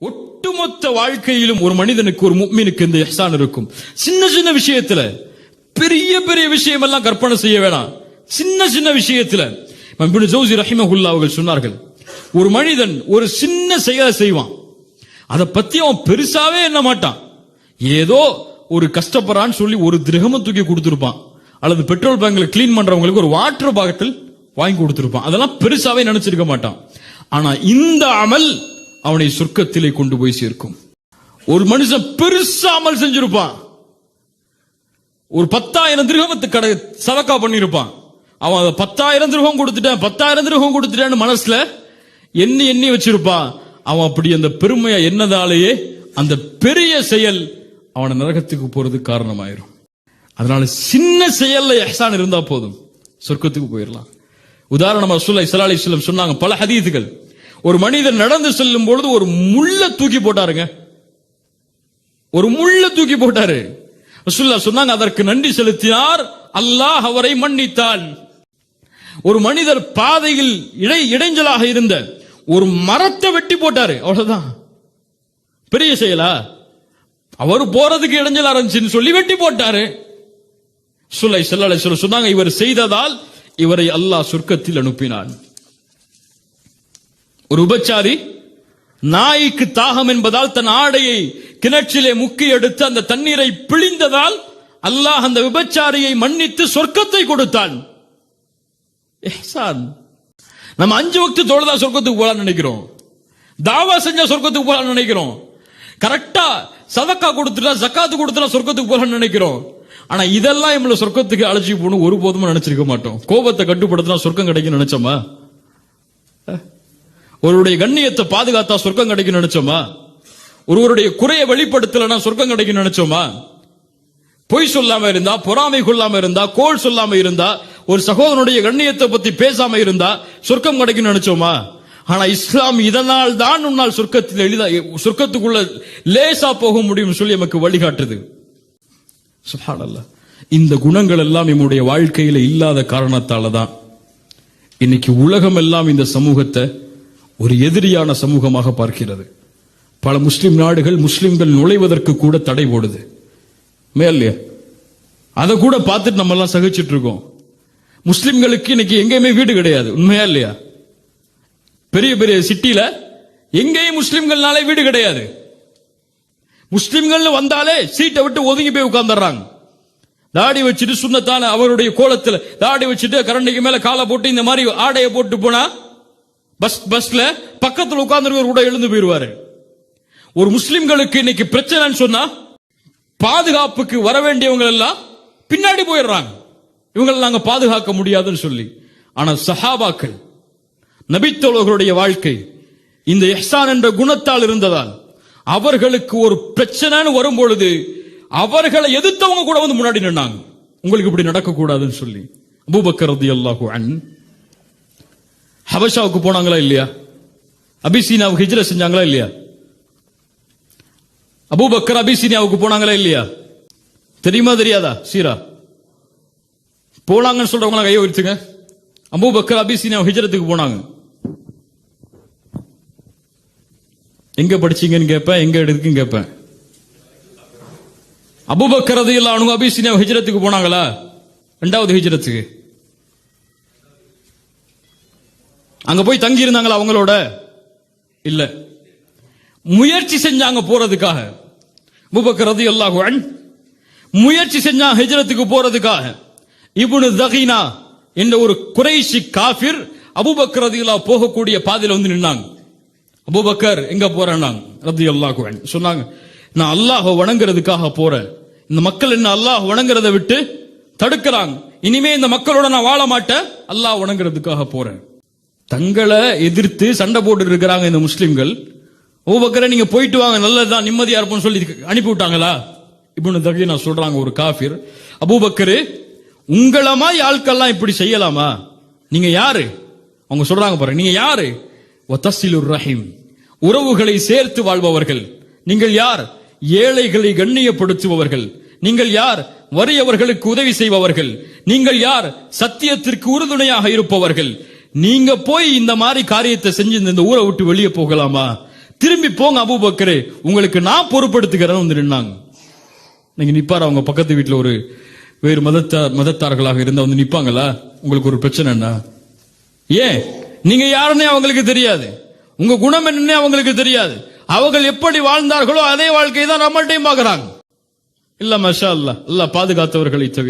ஒட்டுமொத்த வாழ்க்கையிலும் ஒரு மனிதனுக்கு, ஒரு முஃமினுக்கு இந்த இஹ்சான் இருக்கும். சின்ன சின்ன விஷயத்துல, பெரிய பெரிய விஷயம் எல்லாம் கற்பனை செய்ய வேணாம். சின்ன சின்ன விஷயத்துல இப்னு ஜௌசி ரஹிமஹுல்லாஹ் அவர்கள் சொன்னார்கள், ஒரு மனிதன் ஒரு சின்ன செயலை செய்வான், அதை பத்தி அவன் பெருசாவே எண்ண மாட்டான். ஏதோ ஒரு கஷ்டப்படுறான்னு சொல்லி ஒரு திரகம தூக்கி கொடுத்திருப்பான், அல்லது பெட்ரோல் பேங்க்ல கிளீன் பண்றவங்களுக்கு ஒரு வாட்டர் பாட்டில் வாங்கி கொடுத்திருப்பான். அதெல்லாம் பெருசாவே நினைச்சிருக்க மாட்டான். ஆனா இந்த அமல் அவனை சொர்க்கத்திலே கொண்டு போய் சேர்க்கும். ஒரு மனுஷன் பெருசா அமல் செஞ்சிருப்பான், ஒரு 10,000 திரகமத்து கடை சதக்கா பண்ணிருப்பான். அவன் 10,000 திரகம் கொடுத்துட்டான், 10,000 திரகம் கொடுத்துட்டான்னு மனசுல எண்ணி எண்ணி வச்சிருப்பான். அவன் அப்படி அந்த பெருமையா என்னதாலேயே அந்த பெரிய செயல் அவனை நரகத்துக்கு போறதுக்கு காரணமாயிரும். அதனால சின்ன செயல்ல இஹ்சான் இருந்தா போதும், சொர்க்கத்துக்கு போயிடலாம். உதாரணமா ரசூலுல்லாஹி ஸல்லல்லாஹு அலைஹி வஸல்லம் சொன்னாங்க, பல ஹதீதுகள், ஒரு மனிதன் நடந்து செல்லும் பொழுது ஒரு முள்ள தூக்கி போட்டாருங்க, ஒரு முள்ள தூக்கி போட்டாரு. ரசூலுல்லாஹ் சொன்னாங்க, அதற்கு நன்றி செலுத்தினார், அல்லாஹ் அவரை மன்னித்தான். ஒரு மனிதர் பாதையில் இடைஞ்சலாக இருந்த ஒரு மரத்தை வெட்டி போட்டாரு, அவ்வளவுதான். பெரிய செயலா? அவர் போறதுக்கு இடைஞ்சலா இருந்துச்சுன்னு சொல்லி வெட்டி போட்டாரு. ரசூலுல்லாஹி ஸல்லல்லாஹு அலைஹி வஸல்லம் சொன்னாங்க, இவர் செய்ததால் இவரை அல்லாஹ் சொர்க்கத்தில் அனுப்பினான். ஒரு உபச்சாரி நாய்க்கு தாகம் என்பதால் தன் ஆடையை கிணற்றிலே முக்கி எடுத்து அந்த தண்ணீரை பிழிந்ததால் அல்லாஹ் அந்த விபச்சாரியை மன்னித்து சொர்க்கத்தை கொடுத்தான். இஹ்சான். நம்ம 5 வக்து தொழுதா சொர்க்கத்துக்கு போலாம்னு நினைக்கிறோம், தாவா செஞ்சா சொர்க்கத்துக்கு போலாம்னு நினைக்கிறோம், கரெக்டா சதக்கா கொடுத்துட்டா ஜக்காத்து கொடுத்துட்டா சொர்க்கத்துக்கு போலாம்னு நினைக்கிறோம். ஆனா இதெல்லாம் நம்மள சொர்க்கத்துக்கு அழைச்சி போகணும் ஒருபோதும் நினைச்சிருக்க மாட்டோம். கோபத்தை கட்டுப்படுத்தினா சொர்க்கம் கிடைக்கும் நினைச்சோமா? ஒருவருடைய கண்ணியத்தை பாதுகாத்தா சொர்க்கம் கிடைக்கும் நினைச்சோமா? ஒருவருடைய குறையை வெளிப்படுத்தலனா சொர்க்கம் கிடைக்கும் நினைச்சோமா? பொய் சொல்லாம இருந்தா, பொறாமை கொள்ளாம இருந்தா, கோள் சொல்லாம இருந்தா, ஒரு சகோதரனுடைய கண்ணியத்தை பத்தி பேசாம இருந்தா சொர்க்கம் கிடைக்கும் நினைச்சோமா? ஆனா இஸ்லாம் இதனால் தான் உன்னால் சொர்க்கத்தில் எளிதா சொர்க்கத்துக்குள்ள லேசா போக முடியும் சொல்லி நமக்கு வழிகாட்டுது. சுப்ஹானல்லாஹ். இந்த குணங்கள் எல்லாம் நம்முடைய வாழ்க்கையில இல்லாத காரணத்தால தான் இன்னைக்கு உலகம் எல்லாம் இந்த சமூகத்தை ஒரு எதிரியான சமூகமாக பார்க்கிறது. பல முஸ்லிம் நாடுகள் முஸ்லிம்கள் நுழைவதற்கு கூட தடை போடுது, மேலையா? அதை கூட பார்த்துட்டு நம்ம எல்லாம் சகிச்சிட்டு இருக்கோம். முஸ்லிம்களுக்கு இன்னைக்கு எங்கேயுமே வீடு கிடையாது, உண்மையா இல்லையா? பெரிய பெரிய சிட்டில எங்கேயும் முஸ்லிம்கள்னாலே வீடு கிடையாது. முஸ்லிம்கள் வந்தாலே சீட்டை விட்டு ஒதுங்கி போய் உட்கார்ந்துடுறாங்க. தாடி வச்சுட்டு சுன்னத்தான அவருடைய கோலத்தில் தாடி வச்சுட்டு கரண்டிக்கு மேல காலை போட்டு இந்த மாதிரி ஆடையை போட்டு போனா பஸ்ல பக்கத்தில் உட்கார்ந்து கூட எழுந்து போயிருவாரு. ஒரு முஸ்லிம்களுக்கு இன்னைக்கு பிரச்சனைன்னு சொன்னா பாதுகாப்புக்கு வர வேண்டியவங்க எல்லாம் பின்னாடி போயிடுறாங்க, இவங்களை நாங்க பாதுகாக்க முடியாதுன்னு சொல்லி. ஆனா சஹாபாக்கள், நபித்தோழர்களுடைய வாழ்க்கை இந்த இஹ்சான் என்ற குணத்தால் இருந்ததால் அவர்களுக்கு ஒரு பிரச்சனைன்னு வரும் பொழுது அவர்களை எதிர்த்தவங்க கூட வந்து முன்னாடி நின்னாங்க, உங்களுக்கு இப்படி நடக்க கூடாதுன்னு சொல்லி. அபூபக்கர் ரலியல்லாஹு அன்ஹு ஹபஷாவுக்கு போனாங்களா இல்லையா? அபிசீனியாவுக்கு ஹிஜ்ரத் செஞ்சாங்களா இல்லையா? அபூபக்கர் அபிசீனியாவுக்கு போனாங்களா இல்லையா? தெரியுமா தெரியாதா? சீரா போனாங்கன்னு சொல்றவங்க கையை உயர்த்துங்க. அபூபக்கர் அபிசீனியா ஹிஜ்ரத்துக்கு போனாங்க. எங்க படிச்சீங்கன்னு கேட்பேன், எங்க இருக்குன்னு கேட்பேன். அபூபக்கர் ரலியல்லாஹு அன்ஹு அபிசீனியா ஹிஜ்ரத்துக்கு போனாங்களா? 2வது ஹிஜ்ரத்துக்கு அங்க போய் தங்கி இருந்தாங்களா அவங்களோட? இல்ல, முயற்சி செஞ்சாங்க போறதுக்காக. அபூபக்கர் ரலியல்லாஹு அன்ஹு முயற்சி செஞ்சாங்க ஹிஜ்ரத்துக்கு போறதுக்காக. இப்னு தகீனா என்ற ஒரு குறைஷி காஃபிர் அபூபக்கர் ரலியல்லாஹு போகக்கூடிய பாதையில வந்து நின்னாங்க. அபூபக்கர் எங்க போறேன்னாங்க. ரலியல்லாஹு அன்ஹு சொன்னாங்க, நான் அல்லாஹ்வை வணங்குறதுக்காக போறேன், இந்த மக்கள் என்ன அல்லாஹ் வணங்குறதை விட்டு தடுக்கிறாங்க, இனிமே இந்த மக்களோட நான் வாழ மாட்டேன், அல்லாஹ் வணங்குறதுக்காக போறேன். தங்களை எதிர்த்து சண்டை போட்டு இருக்கிறாங்க இந்த முஸ்லிம்கள். அபூபக்கரை நீங்க போயிட்டு வாங்க, நல்லதுதான், நிம்மதியா இருப்போம்னு சொல்லி அனுப்பி விட்டாங்களா? இப்னு தகீனா சொல்றாங்க, ஒரு காஃபிர், அபூபக்கர் உங்கள மாதிரி ஆட்கள்லாம் இப்படி செய்யலாமா? நீங்க யாரு? அவங்க சொல்றாங்க பாருங்க, நீங்க யாரு? வதஸிலுர் ரஹீம், உறவுகளை சேர்த்து வாழ்பவர்கள். நீங்கள் யார்? ஏழைகளை கண்ணியப்படுத்துபவர்கள். நீங்கள் யார்? வறியவர்களுக்கு உதவி செய்பவர்கள். நீங்கள் யார்? சத்தியத்திற்கு உறுதுணையாக இருப்பவர்கள். நீங்க போய் இந்த மாதிரி காரியத்தை செஞ்சு இந்த ஊரை விட்டு வெளியே போகலாமா? திரும்பி போங்க அபூபக்கரே, உங்களுக்கு நான் பொறுப்படுத்துகிறேன் வந்து நின்னாங்க. நீங்க நிப்பாரு அவங்க பக்கத்து வீட்டுல ஒரு வேறு மதத்தார்களாக இருந்தா வந்து நிப்பாங்களா? உங்களுக்கு ஒரு பிரச்சனை என்ன? ஏன்? நீங்க யாருன்னே அவங்களுக்கு தெரியாது, உங்க குணம் என்னன்னே அவங்களுக்கு தெரியாது. அவர்கள் எப்படி வாழ்ந்தார்களோ அதே வாழ்க்கையை தான் நம்மள்டையும் பார்க்கறாங்க. இல்ல மாஷா அல்லாஹ், அல்லாஹ் பாதுகாத்தவர்களை தவிர.